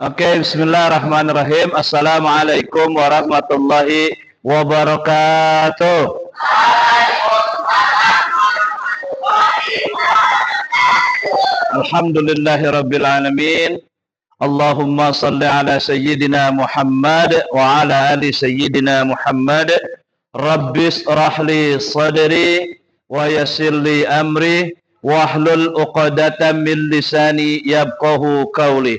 Oke, bismillahirrahmanirrahim. Assalamualaikum warahmatullahi wabarakatuh. Alhamdulillahirabbil alamin. Allahumma salli ala sayyidina Muhammad wa ala ali sayyidina Muhammad. Rabbis rahli sadri wa yassir li amri wahlul 'uqdatam min lisani yafqahu qawli.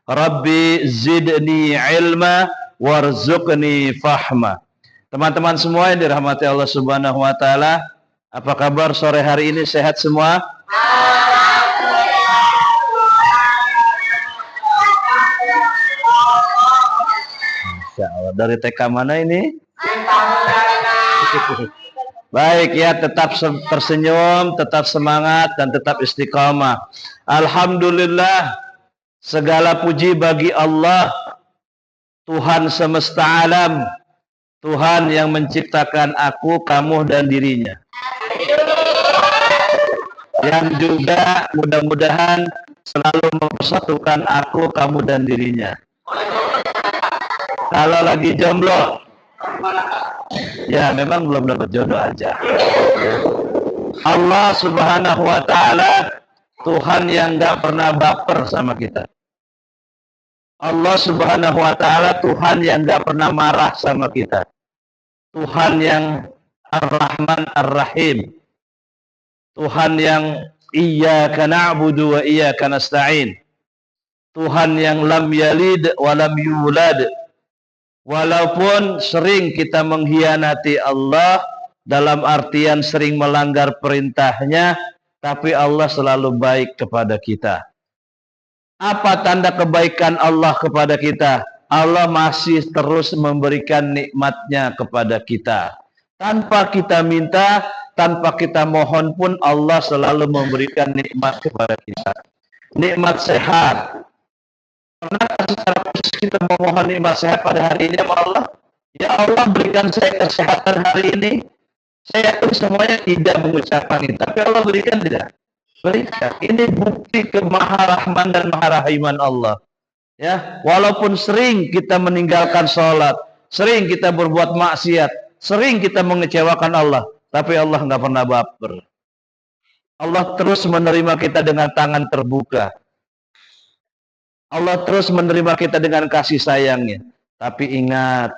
Rabbi zidni ilma warzuqni fahma. Teman-teman semua yang dirahmati Allah Subhanahu wa taala, apa kabar sore hari ini? Sehat semua? Masya Allah. Dari TK mana ini? Baik ya, tetap tersenyum, tetap semangat dan tetap istiqamah. Alhamdulillah. Segala puji bagi Allah, Tuhan semesta alam, Tuhan yang menciptakan aku, kamu, dan dirinya. Yang juga mudah-mudahan selalu mempersatukan aku, kamu, dan dirinya. Kalau lagi jomblo, ya memang belum dapat jodoh aja. Allah Subhanahu wa ta'ala, Tuhan yang gak pernah baper sama kita. Allah Subhanahu wa ta'ala, Tuhan yang gak pernah marah sama kita. Tuhan yang Ar-Rahman Ar-Rahim. Tuhan yang Iyyaka na'budu wa iyyaka nasta'in. Tuhan yang lam yalid wa lam yulad. Walaupun sering kita mengkhianati Allah, dalam artian sering melanggar perintahnya, tapi Allah selalu baik kepada kita. Apa tanda kebaikan Allah kepada kita? Allah masih terus memberikan nikmatnya kepada kita. Tanpa kita minta, tanpa kita mohon pun Allah selalu memberikan nikmat kepada kita. Nikmat sehat. Pernahkah secara khusus kita memohon nikmat sehat pada hari ini sama Allah? Ya Allah, berikan saya kesehatan hari ini. Saya yakin semuanya tidak mengucapkan itu, tapi Allah berikan tidak? Berikan. Ini bukti kemaharahman dan maharahiman Allah. Ya, walaupun sering kita meninggalkan sholat, sering kita berbuat maksiat, sering kita mengecewakan Allah, tapi Allah nggak pernah baper. Allah terus menerima kita dengan tangan terbuka. Allah terus menerima kita dengan kasih sayangnya. Tapi ingat,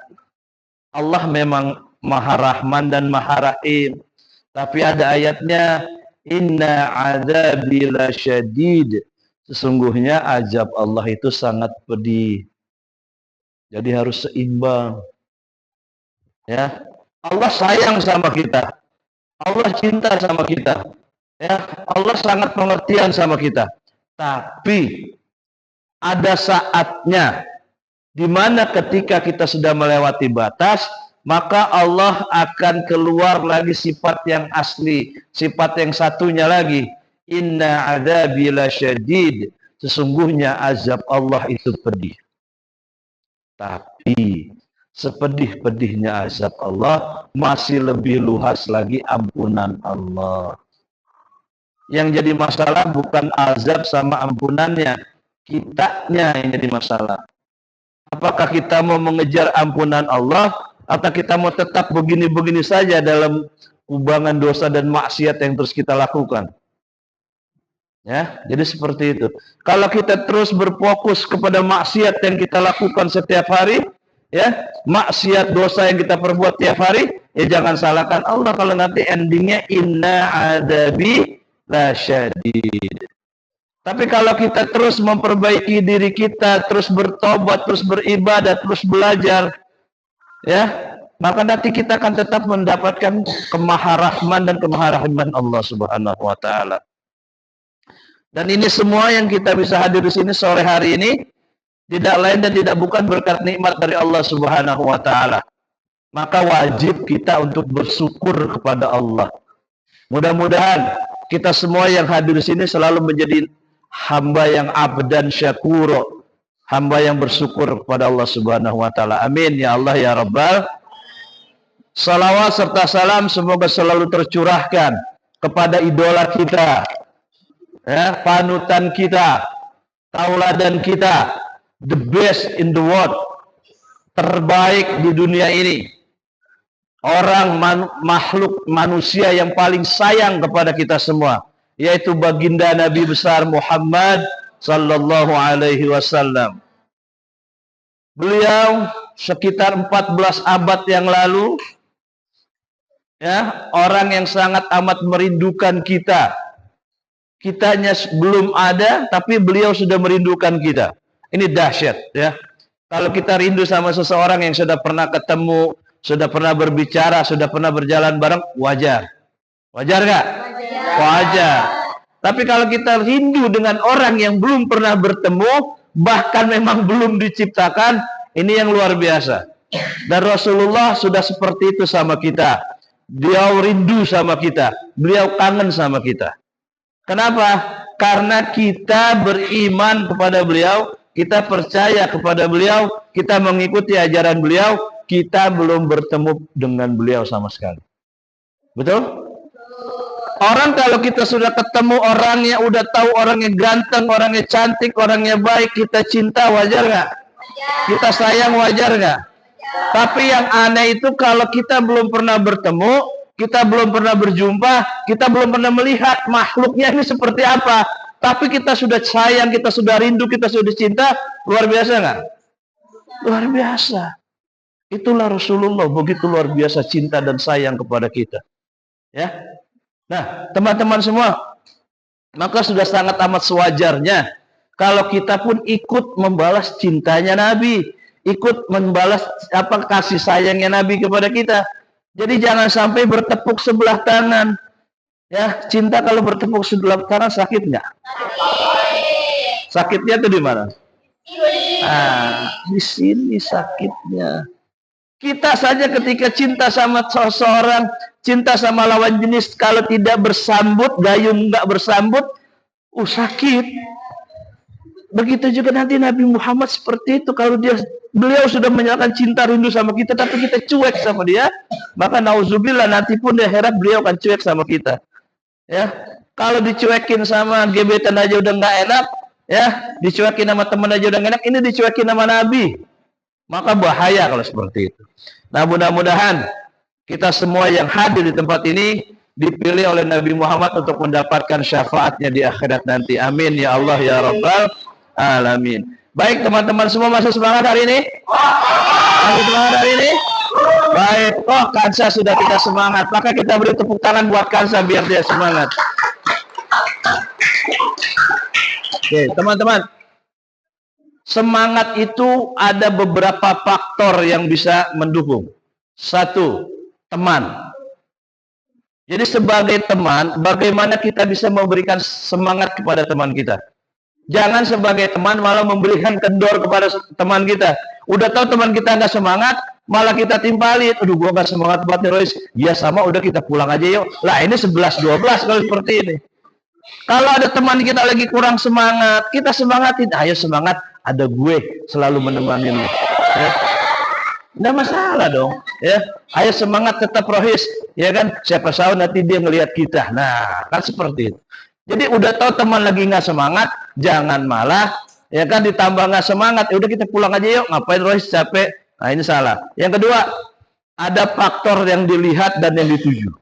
Allah memang Maha Rahman dan Maha Rahim. Tapi ada ayatnya, Inna adzabi lasyadid. Sesungguhnya azab Allah itu sangat pedih. Jadi harus seimbang. Ya, Allah sayang sama kita. Allah cinta sama kita. Ya, Allah sangat pengertian sama kita. Tapi ada saatnya di mana ketika kita sudah melewati batas, maka Allah akan keluar lagi sifat yang asli, sifat yang satunya lagi. Inna adzabi lasyadid. Sesungguhnya azab Allah itu pedih. Tapi sepedih-pedihnya azab Allah, masih lebih luas lagi ampunan Allah. Yang jadi masalah bukan azab sama ampunannya, kitanya yang jadi masalah. Apakah kita mau mengejar ampunan Allah, atau kita mau tetap begini-begini saja dalam kubangan dosa dan maksiat yang terus kita lakukan? Ya, jadi seperti itu. Kalau kita terus berfokus kepada maksiat yang kita lakukan setiap hari, ya, maksiat dosa yang kita perbuat tiap hari, ya jangan salahkan Allah kalau nanti endingnya inna adzabi lasyadid. Tapi kalau kita terus memperbaiki diri kita, terus bertobat, terus beribadah, terus belajar, ya, maka nanti kita akan tetap mendapatkan kemaharahman dan kemaharahiman Allah Subhanahu wa ta'ala. Dan ini semua yang kita bisa hadir di sini sore hari ini tidak lain dan tidak bukan berkat nikmat dari Allah Subhanahu wa ta'ala. Maka wajib kita untuk bersyukur kepada Allah. Mudah-mudahan kita semua yang hadir di sini selalu menjadi hamba yang abdan syakuro, hamba yang bersyukur kepada Allah Subhanahu wa ta'ala. Amin ya Allah ya Rabbal. Salawat serta salam semoga selalu tercurahkan kepada idola kita, ya, panutan kita, tauladan kita, the best in the world, terbaik di dunia ini, orang makhluk manusia yang paling sayang kepada kita semua, yaitu baginda Nabi besar Muhammad sallallahu alaihi wasallam. Beliau sekitar 14 abad yang lalu, ya, orang yang sangat amat merindukan kita. Kitanya belum ada, tapi beliau sudah merindukan kita. Ini dahsyat, ya. Kalau kita rindu sama seseorang yang sudah pernah ketemu, sudah pernah berbicara, sudah pernah berjalan bareng, wajar. Wajar nggak? Wajar. Tapi kalau kita rindu dengan orang yang belum pernah bertemu, bahkan memang belum diciptakan, ini yang luar biasa. Dan Rasulullah sudah seperti itu sama kita. Beliau rindu sama kita, beliau kangen sama kita. Kenapa? Karena kita beriman kepada beliau, kita percaya kepada beliau, kita mengikuti ajaran beliau, kita belum bertemu dengan beliau sama sekali. Betul? Orang kalau kita sudah ketemu orangnya, udah tahu orangnya ganteng, orangnya cantik, orangnya baik, kita cinta, wajar nggak? Kita sayang, wajar nggak? Tapi yang aneh itu kalau kita belum pernah bertemu, kita belum pernah berjumpa, kita belum pernah melihat makhluknya ini seperti apa, tapi kita sudah sayang, kita sudah rindu, kita sudah cinta, luar biasa nggak? Luar biasa. Itulah Rasulullah, begitu luar biasa cinta dan sayang kepada kita. Ya. Nah, teman-teman semua, maka sudah sangat amat sewajarnya kalau kita pun ikut membalas cintanya Nabi, ikut membalas kasih sayangnya Nabi kepada kita. Jadi jangan sampai bertepuk sebelah tangan. Ya, cinta kalau bertepuk sebelah tangan sakit nggak? Sakitnya itu di mana? Di sini sakitnya. Kita saja ketika cinta sama seseorang, cinta sama lawan jenis, kalau tidak bersambut, gayung nggak bersambut, sakit. Begitu juga nanti Nabi Muhammad seperti itu. Kalau beliau sudah menyatakan cinta rindu sama kita, tapi kita cuek sama dia, maka nauzubillah nanti pun di akhirat beliau akan cuek sama kita. Ya, kalau dicuekin sama gebetan aja udah nggak enak, ya, dicuekin sama teman aja udah nggak enak, ini dicuekin sama Nabi, maka bahaya kalau seperti itu. Nah, mudah-mudahan kita semua yang hadir di tempat ini dipilih oleh Nabi Muhammad untuk mendapatkan syafaatnya di akhirat nanti. Amin ya Allah ya Rabbal alamin. Baik teman-teman semua, masih semangat hari ini? Masih semangat hari ini? Baik, Kansa sudah kita semangat, maka kita beri tepuk tangan buat Kansa biar dia semangat. Oke, teman-teman, semangat itu ada beberapa faktor yang bisa mendukung. Satu, teman. Jadi sebagai teman, bagaimana kita bisa memberikan semangat kepada teman kita? Jangan sebagai teman malah memberikan kendor kepada teman kita. Udah tahu teman kita nggak semangat, malah kita timpalin. Aduh, gua nggak semangat banget nih Royce. Ya sama, udah kita pulang aja yuk. Lah ini 11-12 kalau seperti ini. Kalau ada teman kita lagi kurang semangat, kita semangatin. Ayo semangat, ada gue selalu menemani. Ya. Nggak masalah dong. Ya, ayo semangat tetap Rohis. Ya kan, siapa tahu nanti dia ngelihat kita. Nah, kan seperti itu. Jadi udah tahu teman lagi nggak semangat, jangan malah, ya kan, ditambah nggak semangat. Ya udah kita pulang aja yuk. Ngapain Rohis capek? Nah ini salah. Yang kedua, ada faktor yang dilihat dan yang dituju.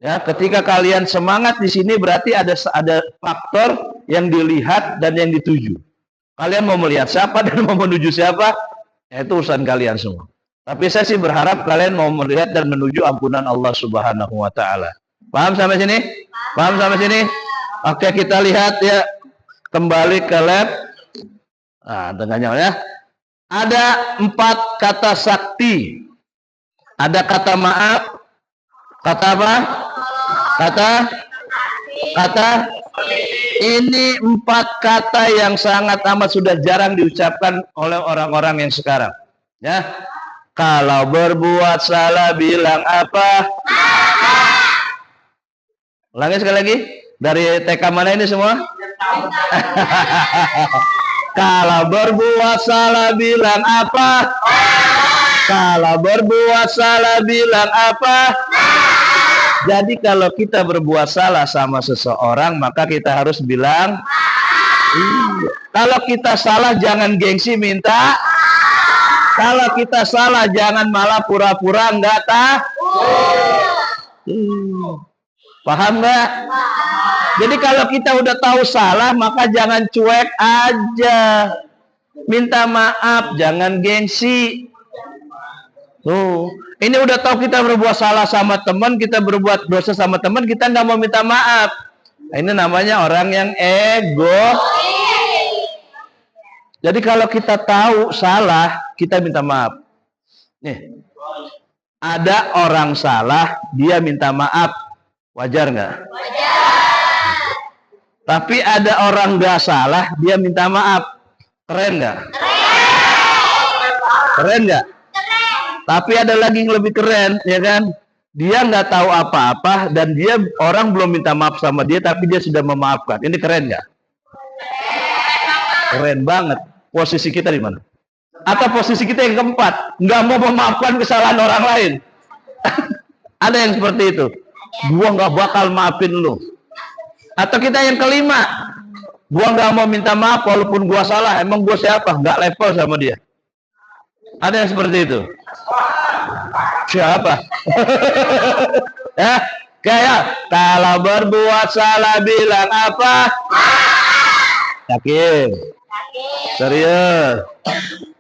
Ya, ketika kalian semangat di sini berarti ada faktor yang dilihat dan yang dituju. Kalian mau melihat siapa dan mau menuju siapa, ya itu urusan kalian semua. Tapi saya sih berharap kalian mau melihat dan menuju ampunan Allah Subhanahu wa taala. Paham sampai sini? Paham sampai sini? Oke, kita lihat ya, kembali ke lab. Nah, dengannya ya. Ada 4 kata sakti. Ada kata maaf. Kata apa? Kata ini 4 kata yang sangat amat sudah jarang diucapkan oleh orang-orang yang sekarang. Ya. Kalau berbuat salah bilang apa? Ulangi sekali lagi. Dari TK mana ini semua? Kalau berbuat salah bilang apa? Kalau berbuat salah bilang apa? Jadi kalau kita berbuat salah sama seseorang, maka kita harus bilang Kalau kita salah jangan gengsi minta. Kalau kita salah jangan malah pura-pura enggak tahu. Paham nggak? Jadi kalau kita udah tahu salah maka jangan cuek aja. Minta maaf, jangan gengsi. Tuh, ini udah tahu kita berbuat salah sama teman, kita berbuat dosa sama teman, kita nggak mau minta maaf. Nah, ini namanya orang yang ego. Jadi kalau kita tahu salah, kita minta maaf. Nih, ada orang salah, dia minta maaf, wajar nggak? Wajar. Tapi ada orang nggak salah, dia minta maaf, keren nggak? Keren nggak? Tapi ada lagi yang lebih keren, ya kan? Dia nggak tahu apa-apa dan dia orang belum minta maaf sama dia, tapi dia sudah memaafkan. Ini keren nggak? Keren banget. Posisi kita di mana? Atau posisi kita yang keempat, nggak mau memaafkan kesalahan orang lain. Ada yang seperti itu. Gua nggak bakal maafin lu. Atau kita yang kelima, gua nggak mau minta maaf walaupun gua salah. Emang gua siapa? Nggak level sama dia. Ada yang seperti itu. Siapa? Ya, kayak kalau berbuat salah bilang apa? Yakin? Serius?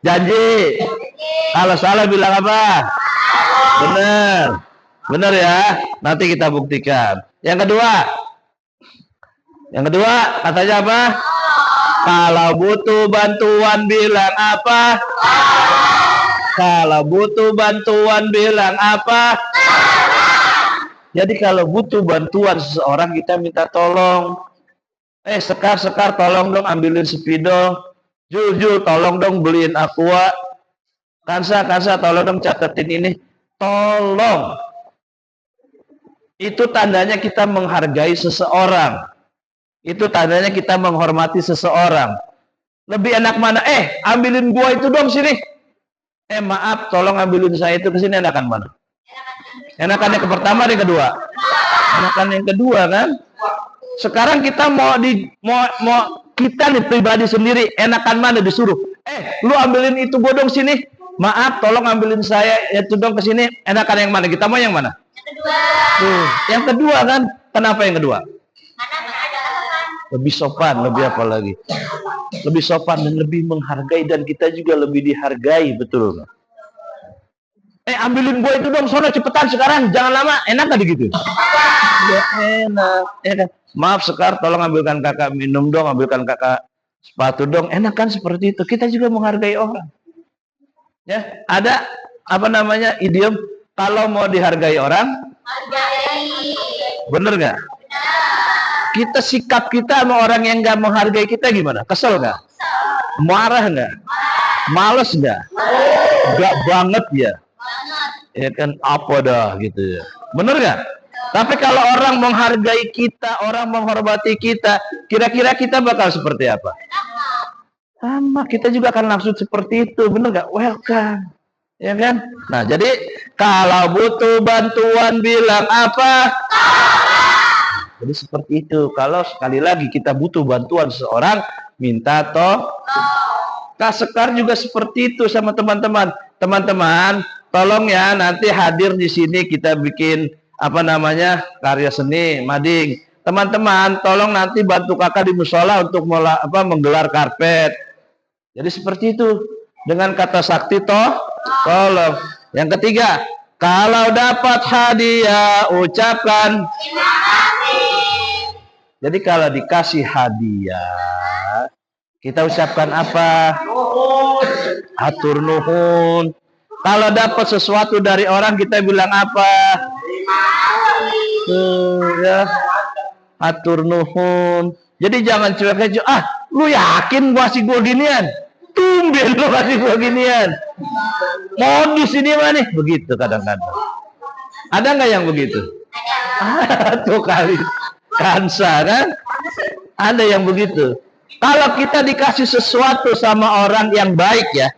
Janji? Kalau salah bilang apa? Bener? Bener ya? Nanti kita buktikan. Yang kedua katanya apa? Kalau butuh bantuan bilang apa? Kalau butuh bantuan bilang apa? Jadi kalau butuh bantuan seseorang kita minta tolong. Sekar tolong dong ambilin spidol. Jul tolong dong beliin aqua. Kansa tolong dong catetin ini. Tolong. Itu tandanya kita menghargai seseorang. Itu tandanya kita menghormati seseorang. Lebih enak mana? Ambilin gua itu dong sini. Maaf, tolong ambilin saya itu ke sini. Enakan mana? Enakan yang pertama atau yang kedua? Enakan yang kedua kan? Sekarang kita mau kita nih pribadi sendiri, enakan mana disuruh? Lu ambilin itu gua dong sini. Maaf, tolong ambilin saya itu dong ke sini. Enakan yang mana? Kita mau yang mana? Yang kedua. Yang kedua kan? Kenapa yang kedua? Lebih sopan, lebih apa lagi? Lebih sopan dan lebih menghargai dan kita juga lebih dihargai, betul. Ambilin gua itu dong, sono cepetan sekarang, jangan lama. Enak gak gitu? Ya enak, ya kan? Maaf Sekar, tolong ambilkan kakak minum dong, ambilkan kakak sepatu dong. Enak kan seperti itu. Kita juga menghargai orang. Ya, ada apa namanya idiom kalau mau dihargai orang, hargai. Bener nggak? Kita sikap kita sama orang yang nggak menghargai kita gimana? Kesel nggak? Marah nggak? Males nggak? Nggak banget ya? Ya kan apa dah gitu ya? Bener nggak? Tapi kalau orang menghargai kita, orang menghormati kita, kira-kira kita bakal seperti apa? Sama, kita juga akan langsung seperti itu, bener nggak? Welcome, ya kan? Nah, jadi kalau butuh bantuan bilang apa? Jadi seperti itu. Kalau sekali lagi kita butuh bantuan seseorang, minta Kak Sekar juga seperti itu sama teman-teman. Teman-teman, tolong ya nanti hadir di sini kita bikin apa namanya karya seni mading. Teman-teman, tolong nanti bantu kakak di musola untuk menggelar karpet. Jadi seperti itu dengan kata sakti tolong. Yang ketiga, kalau dapat hadiah ucapkan terima kasih. Jadi kalau dikasih hadiah kita ucapkan apa? Hatur nuhun. Kalau dapat sesuatu dari orang kita bilang apa? Ya, hatur nuhun. Jadi jangan cuek aja. Lu yakin gua kasih gua ginian? Tumben lu kasih gua ginian. Modus ini mah nih. Begitu kadang-kadang. Ada nggak yang begitu? Tuh kali. Kansa kan? Ada yang begitu. Kalau kita dikasih sesuatu sama orang yang baik ya,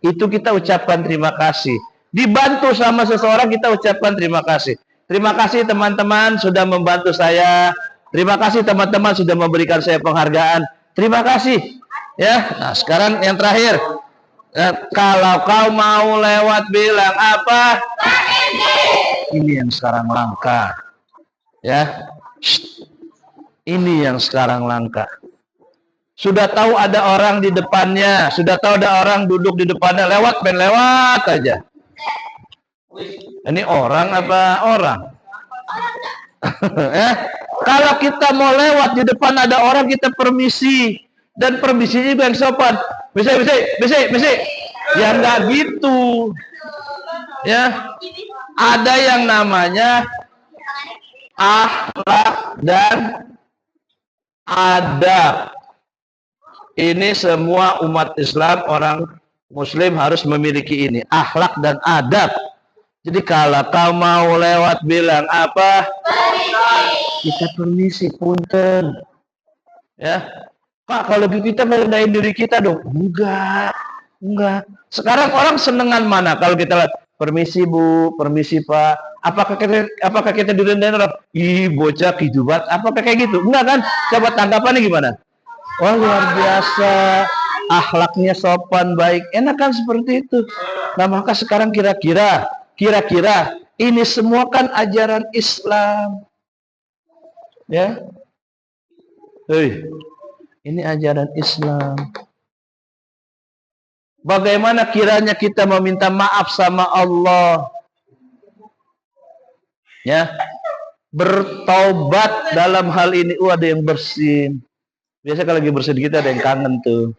itu kita ucapkan terima kasih. Dibantu sama seseorang kita ucapkan terima kasih. Terima kasih teman-teman sudah membantu saya. Terima kasih teman-teman sudah memberikan saya penghargaan. terima kasih. Ya, nah sekarang yang terakhir. Kalau kau mau lewat bilang apa? Ini yang sekarang langka. Ya. Ini yang sekarang langka. Sudah tahu ada orang di depannya, sudah tahu ada orang duduk di depannya, lewat aja. Ini orang apa orang? Ya. Kalau kita mau lewat di depan ada orang, kita permisi, dan permisinya juga yang sopan. Bisa. Ya nggak gitu. Ya, ada yang namanya akhlak dan adab. Ini semua umat Islam, orang Muslim harus memiliki ini, akhlak dan adab. Jadi kalau kau mau lewat bilang apa? Kita permisi, punten. Ya, Pak, kalau kita merendahin diri kita dong. Enggak. Sekarang orang senengan mana kalau kita lihat? Permisi Bu, permisi Pak. Apakah kita direndahin orang? Ih, bocah kidubat. Apakah kayak gitu? Enggak kan? Coba tanggapannya gimana? Wah, luar biasa. Akhlaknya sopan, baik. Enak kan seperti itu. Nah, maka sekarang kira-kira ini semua kan ajaran Islam. Ya. Hei, ini ajaran Islam. Bagaimana kiranya kita meminta maaf sama Allah? Ya. Bertobat dalam hal ini. Ada yang bersin. Biasa kalau lagi bersin kita ada yang kangen tuh.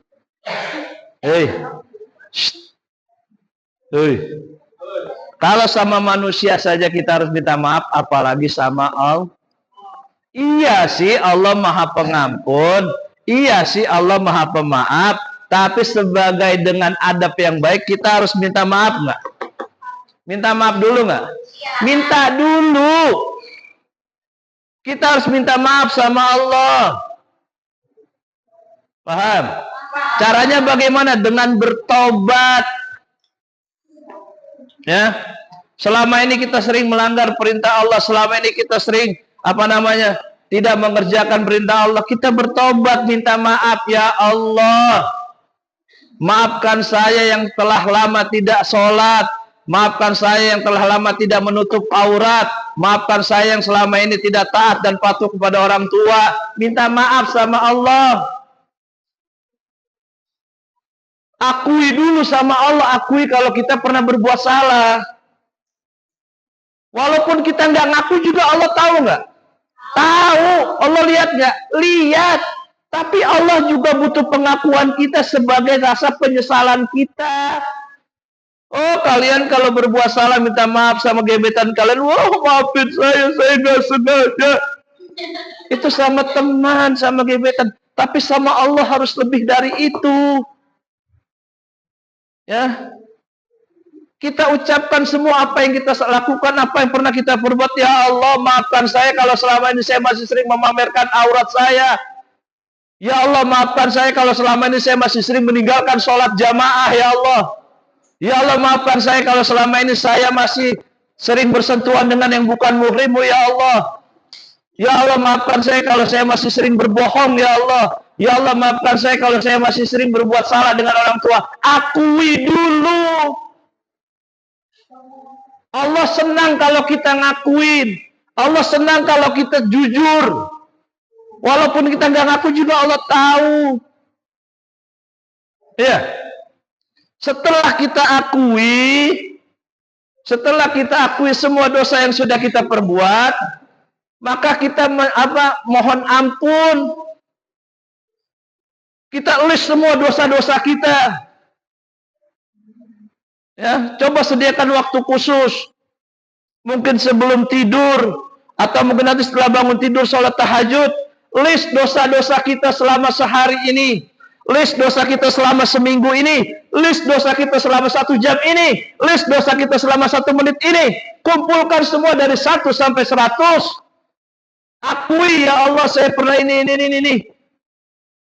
Hei. Kalau sama manusia saja kita harus minta maaf, apalagi sama Allah. Iya sih Allah Maha Pengampun, iya sih Allah Maha Pemaaf, tapi sebagai dengan adab yang baik kita harus minta maaf nggak? Minta maaf dulu nggak? Minta dulu. Kita harus minta maaf sama Allah. Paham? Caranya bagaimana? Dengan bertobat. Ya, selama ini kita sering melanggar perintah Allah, selama ini kita sering tidak mengerjakan perintah Allah. Kita bertobat, minta maaf, ya Allah, maafkan saya yang telah lama tidak sholat, maafkan saya yang telah lama tidak menutup aurat, maafkan saya yang selama ini tidak taat dan patuh kepada orang tua. Minta maaf sama Allah. Akui dulu sama Allah, akui kalau kita pernah berbuat salah. Walaupun kita nggak ngaku juga Allah tahu nggak? Tahu. Allah lihat nggak? Lihat. Tapi Allah juga butuh pengakuan kita sebagai rasa penyesalan kita. Oh, kalian kalau berbuat salah minta maaf sama gebetan kalian. Wah, maafin saya nggak sengaja. Itu sama teman, sama gebetan. Tapi sama Allah harus lebih dari itu. Ya, kita ucapkan semua apa yang kita lakukan, apa yang pernah kita perbuat. Ya Allah, maafkan saya kalau selama ini saya masih sering memamerkan aurat saya. Ya Allah, maafkan saya kalau selama ini saya masih sering meninggalkan sholat jamaah. Ya Allah, ya Allah, maafkan saya kalau selama ini saya masih sering bersentuhan dengan yang bukan muhrimmu. Ya Allah, ya Allah, maafkan saya kalau saya masih sering berbohong. Ya Allah, ya Allah, maafkan saya kalau saya masih sering berbuat salah dengan orang tua. Akui dulu. Allah senang kalau kita ngakuin. Allah senang kalau kita jujur. Walaupun kita nggak ngaku juga Allah tahu. Ya. Setelah kita akui semua dosa yang sudah kita perbuat, maka kita mohon ampun. Kita list semua dosa-dosa kita. Ya, coba sediakan waktu khusus. Mungkin sebelum tidur atau mungkin nanti setelah bangun tidur sholat tahajud, list dosa-dosa kita selama sehari ini, list dosa kita selama seminggu ini, list dosa kita selama 1 jam ini, list dosa kita selama 1 menit ini. Kumpulkan semua dari 1 sampai 100. Akui, ya Allah saya pernah ini.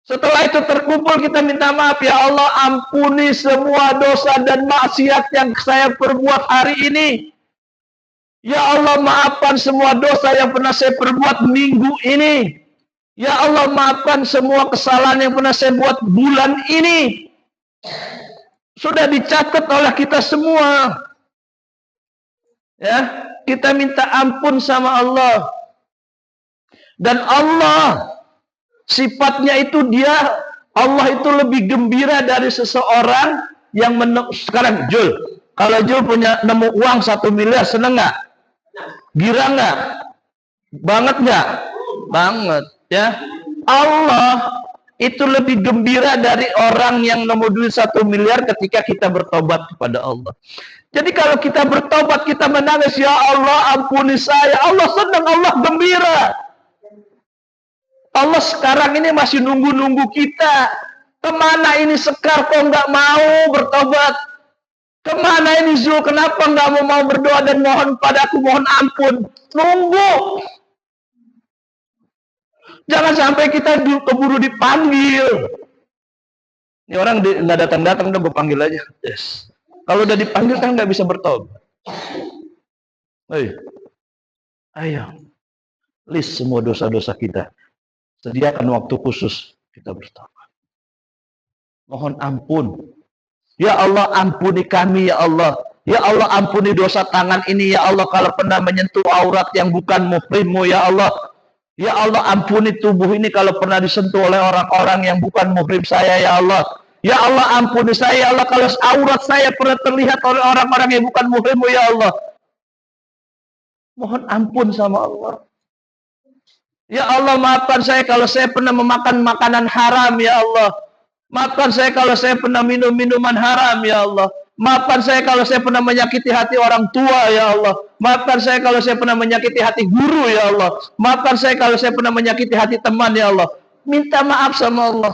Setelah itu terkumpul kita minta maaf, ya Allah ampuni semua dosa dan maksiat yang saya perbuat hari ini. Ya Allah maafkan semua dosa yang pernah saya perbuat minggu ini. Ya Allah, maafkan semua kesalahan yang pernah saya buat bulan ini. Sudah dicatat oleh kita semua. Ya, kita minta ampun sama Allah. Dan Allah, sifatnya itu Allah itu lebih gembira dari seseorang yang sekarang Jul, kalau Jul punya nemu uang 1 miliar, seneng nggak? Girang nggak? Banget nggak? Banget, ya. Allah itu lebih gembira dari orang yang nemu duit 1 miliar ketika kita bertobat kepada Allah. Jadi kalau kita bertobat, kita menangis, ya Allah ampuni saya, Allah senang, Allah gembira. Allah sekarang ini masih nunggu-nunggu kita. Kemana ini Sekar kok nggak mau bertobat? Kemana ini Zul, kenapa nggak mau berdoa dan mohon padaku, mohon ampun? Nunggu. Jangan sampai kita keburu dipanggil. Ini orang nggak datang-datang, udah gue panggil aja. Yes. Kalau udah dipanggil kan nggak bisa bertobat. Ayo, list semua dosa-dosa kita. Sediakan waktu khusus kita bertobat. Mohon ampun. Ya Allah, ampuni kami ya Allah. Ya Allah, ampuni dosa tangan ini ya Allah, kalau pernah menyentuh aurat yang bukan muhrimmu ya Allah. Ya Allah, ampuni tubuh ini kalau pernah disentuh oleh orang-orang yang bukan muhrim saya ya Allah. Ya Allah, ampuni saya ya Allah kalau aurat saya pernah terlihat oleh orang-orang yang bukan muhrimmu ya Allah. Mohon ampun sama Allah. Ya Allah, maafkan saya kalau saya pernah memakan makanan haram ya Allah. Maafkan saya kalau saya pernah minum minuman haram ya Allah. Maafkan saya kalau saya pernah menyakiti hati orang tua ya Allah. Maafkan saya kalau saya pernah menyakiti hati guru ya Allah. Maafkan saya kalau saya pernah menyakiti hati teman ya Allah. Minta maaf sama Allah.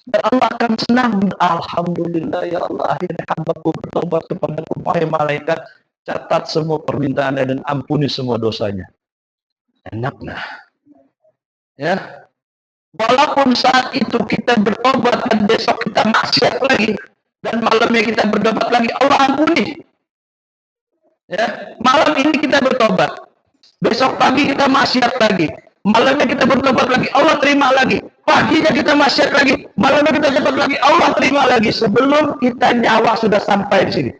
Dan Allah akan senang. Alhamdulillah ya Allah, akhirnya hambaku bertobat kepada wahai malaikat, catat semua permintaannya dan ampuni semua dosanya. Enak nah. Ya. Walaupun saat itu kita bertobat dan besok kita maksiat lagi dan malamnya kita bertobat lagi, Allah ampuni. Ya, malam ini kita bertobat, besok pagi kita maksiat lagi, malamnya kita bertobat lagi, Allah terima lagi. Paginya kita maksiat lagi, malamnya kita bertobat lagi, Allah terima lagi. Sebelum kita nyawa sudah sampai di sini.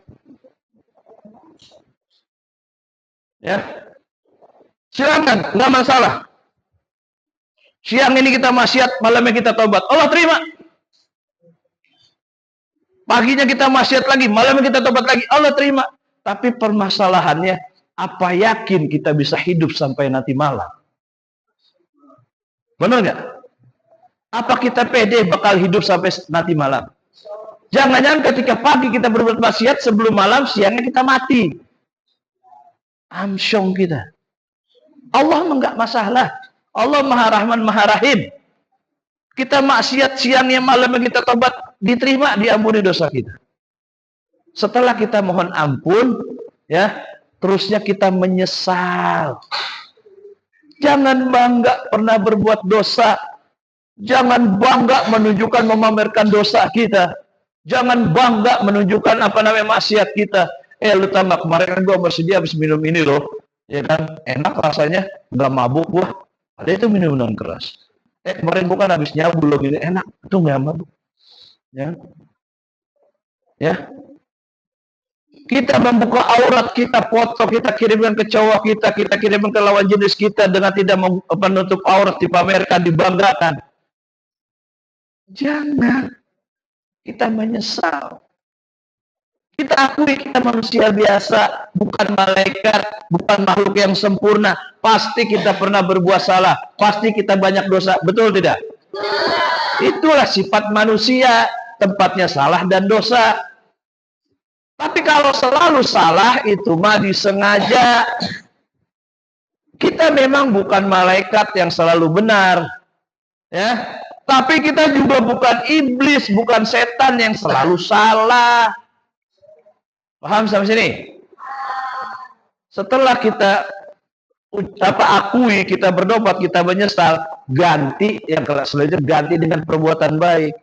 Ya, silakan, nggak masalah. Siang ini kita maksiat, malamnya kita taubat, Allah terima. Paginya kita maksiat lagi, malamnya kita taubat lagi, Allah terima. Tapi permasalahannya, apa yakin kita bisa hidup sampai nanti malam? Benar nggak? Apa kita pede bakal hidup sampai nanti malam? Jangan-jangan ketika pagi kita berbuat maksiat, sebelum malam, siangnya kita mati. Amsyong kita. Allah enggak masalah. Allah Maha Rahman Maha Rahim. Kita maksiat siangnya, malamnya kita tobat, diterima, diampuni dosa kita. Setelah kita mohon ampun, ya, terusnya kita menyesal. Jangan bangga pernah berbuat dosa. Jangan bangga menunjukkan, memamerkan dosa kita. Jangan bangga menunjukkan maksiat kita. Lu tahu nggak, kemarin kan gue bersedia habis minum ini loh, ya kan, enak rasanya, nggak mabuk gue. Ada itu minuman keras. Kemarin bukan habis nyabu loh, gitu, enak, itu nggak mabuk. Ya. Kita membuka aurat, kita foto, kita kirimkan ke cowok kita kirimkan ke lawan jenis kita dengan tidak menutup aurat, dipamerkan, dibanggakan. Jangan. Kita menyesal. Kita akui kita manusia biasa, bukan malaikat, bukan makhluk yang sempurna. Pasti kita pernah berbuat salah, pasti kita banyak dosa, betul tidak? Itulah sifat manusia, tempatnya salah dan dosa. Tapi kalau selalu salah, itu mah disengaja. Kita memang bukan malaikat yang selalu benar, ya. Tapi kita juga bukan iblis, bukan setan yang selalu salah. Paham sampai sini? Setelah kita akui, kita bertobat, kita menyesal, ganti yang selanjutnya, ganti dengan perbuatan baik.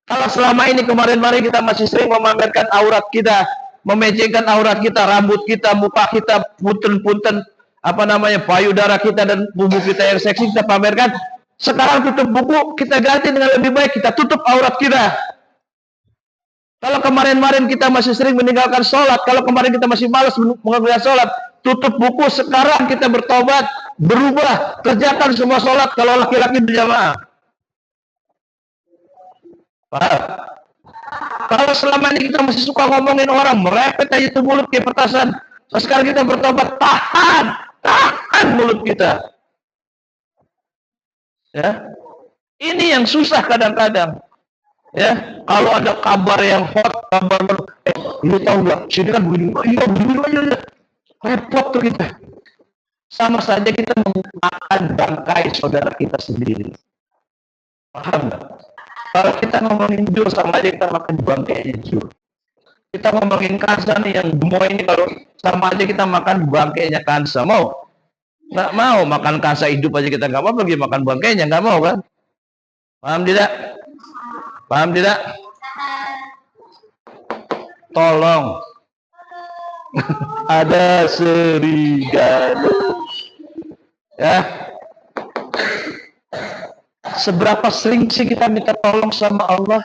Kalau selama ini kemarin-kemarin kita masih sering memamerkan aurat kita, memejengkan aurat kita, rambut kita, muka kita, punten-punten, apa namanya, payudara kita dan tubuh kita yang seksi kita pamerkan. Sekarang tutup buku, kita ganti dengan lebih baik, kita tutup aurat kita. Kalau kemarin-kemarin kita masih sering meninggalkan sholat, kalau kemarin kita masih malas mengerjakan sholat, tutup buku. Sekarang kita bertobat, berubah, kerjakan semua sholat kalau laki-laki berjamaah. Paham? Kalau selama ini kita masih suka ngomongin orang, merepet aja itu mulut kayak petasan. Sekarang kita bertobat, tahan mulut kita. Ya, ini yang susah kadang-kadang. Ya, kalau ada kabar yang hot, kabar lu tahu nggak? Sini kan begini, iya begini aja, repot tuh kita. Sama saja kita memakan bangkai saudara kita sendiri. Paham nggak? Kalau kita ngomongin jur, sama aja kita makan bangkainya jur. Kita ngomongin kansa nih yang gemoy ini, kalau sama aja kita makan bangkainya kansa. Mau? Nggak mau makan kansa hidup aja kita nggak mau, bagi makan bangkainya nggak mau kan? Paham tidak? Paham tidak? Tolong. Ada serigala. Ya. Seberapa sering sih kita minta tolong sama Allah?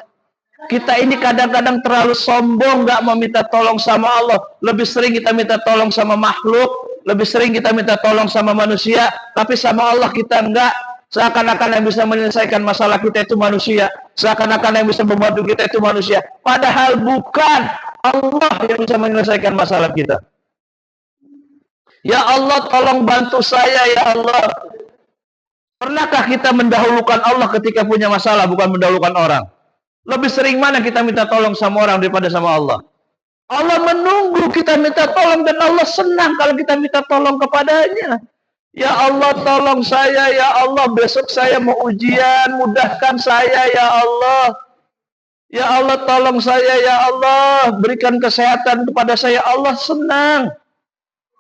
Kita ini kadang-kadang terlalu sombong, nggak mau minta tolong sama Allah. Lebih sering kita minta tolong sama makhluk, lebih sering kita minta tolong sama manusia, tapi sama Allah kita enggak. Seakan-akan yang bisa menyelesaikan masalah kita itu manusia. Seakan-akan yang bisa membantu kita itu manusia. Padahal bukan. Allah yang bisa menyelesaikan masalah kita. Ya Allah, tolong bantu saya ya Allah. Pernahkah kita mendahulukan Allah ketika punya masalah, bukan mendahulukan orang? Lebih sering mana kita minta tolong sama orang daripada sama Allah? Allah menunggu kita minta tolong, dan Allah senang kalau kita minta tolong kepadanya. Ya Allah, tolong saya ya Allah, besok saya mau ujian, mudahkan saya ya Allah. Ya Allah, tolong saya ya Allah, berikan kesehatan kepada saya. Allah senang.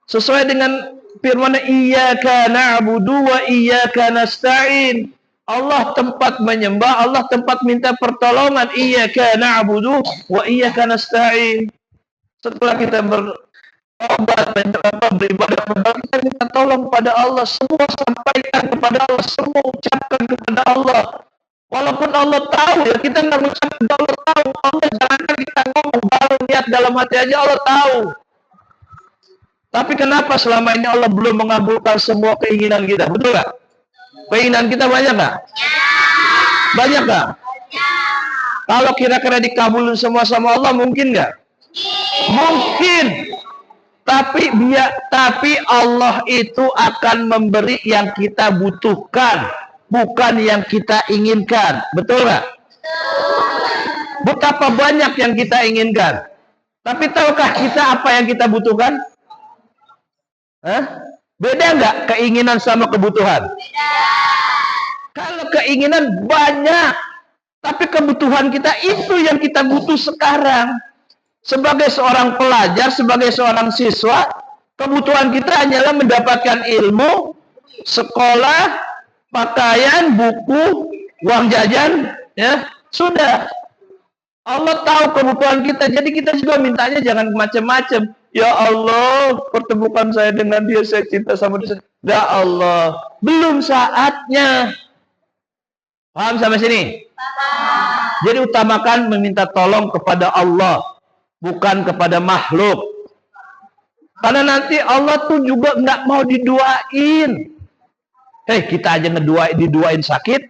Sesuai dengan firman, iyyaka na'budu wa iyyaka nasta'in. Allah tempat menyembah, Allah tempat minta pertolongan. Iyyaka na'budu wa iyyaka nasta'in. Setelah kita bertobat, beribadah, kita minta tolong pada Allah. Semua sampaikan kepada Allah, semua ucapkan kepada Allah. Walaupun Allah tahu ya, kita nggak mengucapkan, Allah tahu. Allah jangankan kita ngomong, baru niat dalam hati aja Allah tahu. Tapi kenapa selama ini Allah belum mengabulkan semua keinginan kita? Betul nggak? Keinginan kita banyak nggak? Banyak nggak? Kalau kira-kira dikabulin semua sama Allah, mungkin nggak? Mungkin. Tapi Allah itu akan memberi yang kita butuhkan, bukan yang kita inginkan. Betul nggak? Betapa banyak yang kita inginkan. Tapi tahukah kita apa yang kita butuhkan? Beda nggak keinginan sama kebutuhan? Beda. Kalau keinginan banyak, tapi kebutuhan kita itu yang kita butuh sekarang. Sebagai seorang pelajar, sebagai seorang siswa, kebutuhan kita hanyalah mendapatkan ilmu, sekolah, pakaian, buku, uang jajan, ya sudah. Allah tahu kebutuhan kita, jadi kita juga mintanya jangan macam-macam. Ya Allah, pertemukan saya dengan dia, saya cinta sama dia. Ya Allah, belum saatnya. Paham sampai sini? Paham. Jadi utamakan meminta tolong kepada Allah, bukan kepada makhluk. Karena nanti Allah tuh juga nggak mau diduain. Kita aja diduain sakit.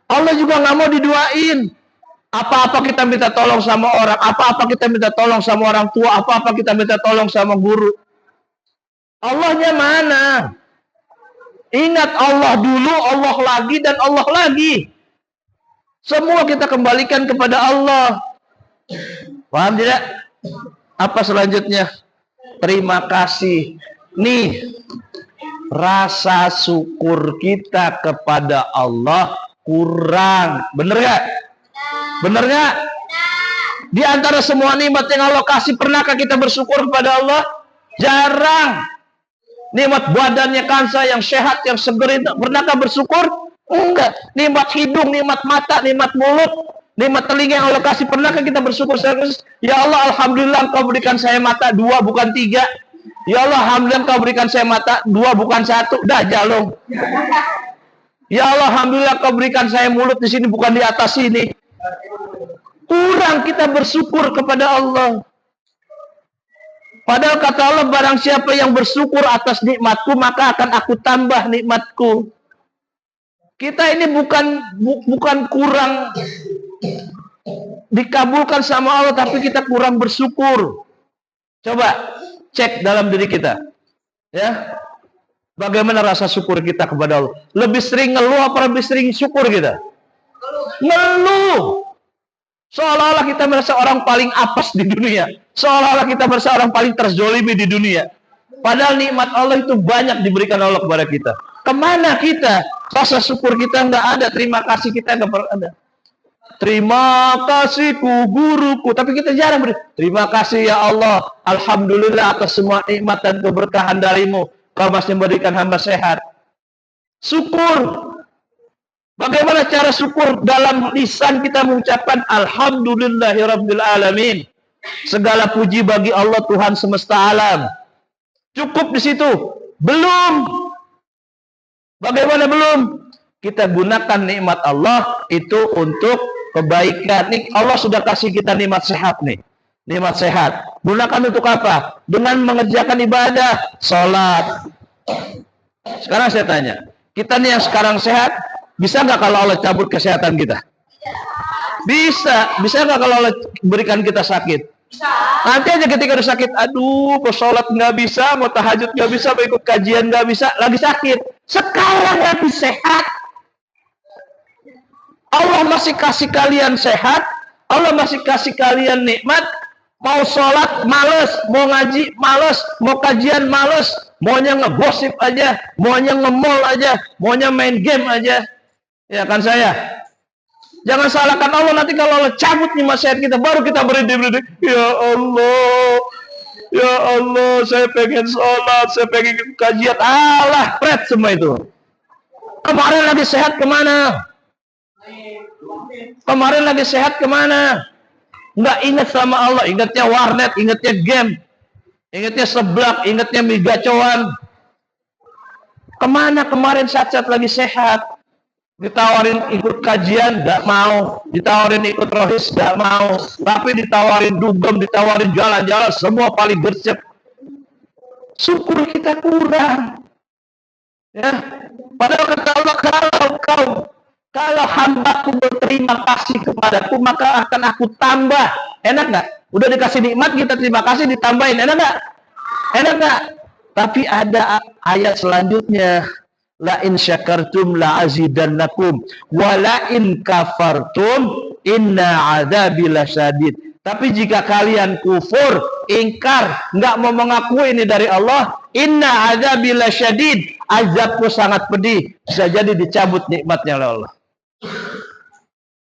Allah juga nggak mau diduain. Apa-apa kita minta tolong sama orang, apa-apa kita minta tolong sama orang tua, apa-apa kita minta tolong sama guru. Allahnya mana? Ingat, Allah dulu, Allah lagi, dan Allah lagi. Semua kita kembalikan kepada Allah. Paham tidak? Apa selanjutnya? Terima kasih. Nih, rasa syukur kita kepada Allah kurang. Bener gak? Bener gak? Di antara semua nikmat yang Allah kasih, pernahkah kita bersyukur kepada Allah? Jarang. Nikmat badannya kansa yang sehat, yang seger, pernahkah bersyukur? Enggak. Nikmat hidung, nikmat mata, nikmat mulut, nikmat telinga yang Allah kasih, pernahkah kita bersyukur? Ya Allah, alhamdulillah Engkau berikan saya mata 2 bukan 3. Ya Allah, alhamdulillah kau berikan saya mata 2 bukan 1. Dah jalong. Ya Allah, alhamdulillah kau berikan saya mulut di sini bukan di atas sini. Kurang kita bersyukur kepada Allah. Padahal kata Allah, barang siapa yang bersyukur atas nikmatku, maka akan aku tambah nikmatku. Kita ini bukan kurang dikabulkan sama Allah, tapi kita kurang bersyukur. Coba cek dalam diri kita, ya. Bagaimana rasa syukur kita kepada Allah? Lebih sering ngeluh apa lebih sering syukur kita? Ngeluh. Seolah-olah kita merasa orang paling apes di dunia. Seolah-olah kita merasa orang paling terzolimi di dunia. Padahal nikmat Allah itu banyak diberikan Allah kepada kita. Kemana kita? Rasa syukur kita nggak ada. Terima kasih kita nggak pernah ada. Terima kasihku guruku. Tapi kita jarang beri. Terima kasih ya Allah. Alhamdulillah atas semua nikmat dan keberkahan darimu. Kau masih memberikan hamba sehat. Syukur. Bagaimana cara syukur? Dalam lisan kita mengucapkan Alhamdulillahirabbil alamin. Segala puji bagi Allah Tuhan semesta alam. Cukup di situ? Belum. Bagaimana belum? Kita gunakan nikmat Allah itu untuk kebaikan. Nih, Allah sudah kasih kita nikmat sehat nih. Nikmat sehat. Gunakan untuk apa? Dengan mengerjakan ibadah, sholat. Sekarang saya tanya, kita nih yang sekarang sehat, bisa nggak kalau Allah cabut kesehatan kita? Bisa. Bisa nggak kalau Allah berikan kita sakit? Bisa. Nanti aja ketika udah sakit, aduh, mau sholat nggak bisa, mau tahajud nggak bisa, mau ikut kajian nggak bisa, lagi sakit. Sekarang lagi sehat. Allah masih kasih kalian sehat, Allah masih kasih kalian nikmat. Mau sholat males, mau ngaji males, mau kajian males, maunya ngegosip aja, maunya nge-mall aja, maunya main game aja. Ya kan saya? Jangan salahkan Allah, nanti kalau Allah cabut nih nasihat kita, baru kita berhenti. Ya Allah, saya pengen sholat, saya pengen kajian. Allah, pret semua itu. Kemarin lagi sehat kemana? Kemarin lagi sehat kemana? Nggak ingat sama Allah, ingatnya warnet, ingatnya game, ingatnya seblak, ingatnya mie gacoan. Kemana kemarin saat-saat lagi sehat? Ditawarin ikut kajian, nggak mau. Ditawarin ikut rohis, nggak mau. Tapi ditawarin dugem, ditawarin jalan-jalan, semua paling gercep. Syukur kita kurang. Ya, padahal kata Allah, kalau hambaku berterima kasih kepadaku, maka akan aku tambah. Enak nggak? Udah dikasih nikmat, kita terima kasih, ditambahin. Enak nggak? Enak nggak? Tapi ada ayat selanjutnya. La in syakartum la azidannakum wa la in kafartum inna adzabi lasyadid. Tapi jika kalian kufur, ingkar, nggak mau mengakui ini dari Allah, inna adzabi lasyadid, azabku sangat pedih. Bisa jadi dicabut nikmatnya oleh Allah.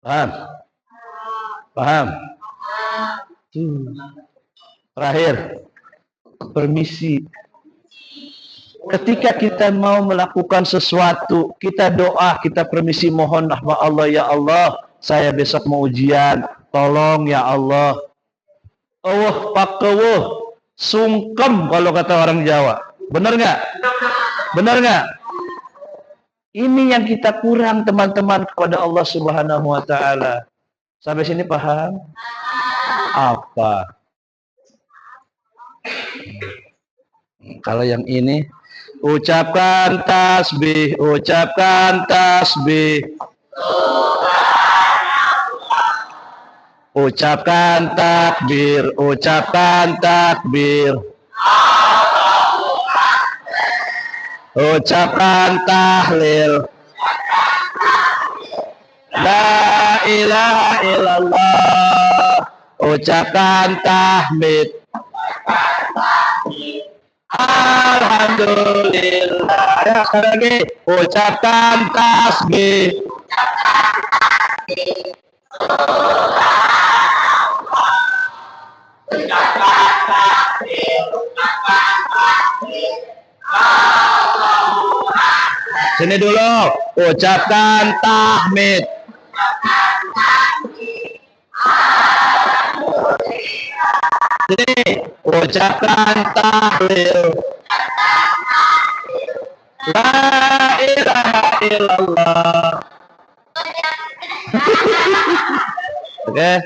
Paham? Paham? Terakhir, permisi. Ketika kita mau melakukan sesuatu, kita doa, kita permisi mohon rahmat Allah, ya Allah, saya besok mau ujian, tolong ya Allah. Oh, pakewuh, sungkem kalau kata orang Jawa. Benar nggak? Benar nggak? Ini yang kita kurang teman-teman kepada Allah Subhanahu wa Ta'ala. Sampai sini paham? Apa? Kalau yang ini, ucapkan tasbih, ucapkan tasbih. Ucapkan takbir, ucapkan takbir. Ucapkan tahlil. La ilaha illallah. Ucapkan tahmid. Alhamdulillah. Ya, sekali lagi. Ucapkan tasbih. Sini dulu, ucapkan tahmid. Jadi ucapkan tahlil. La ilaha illallah. Okay?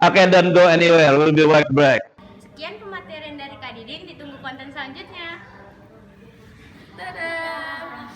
Okay, don't go anywhere. We'll be right back. Sekian pematerian dari Kak Diding, ditunggu konten selanjutnya. Dadah.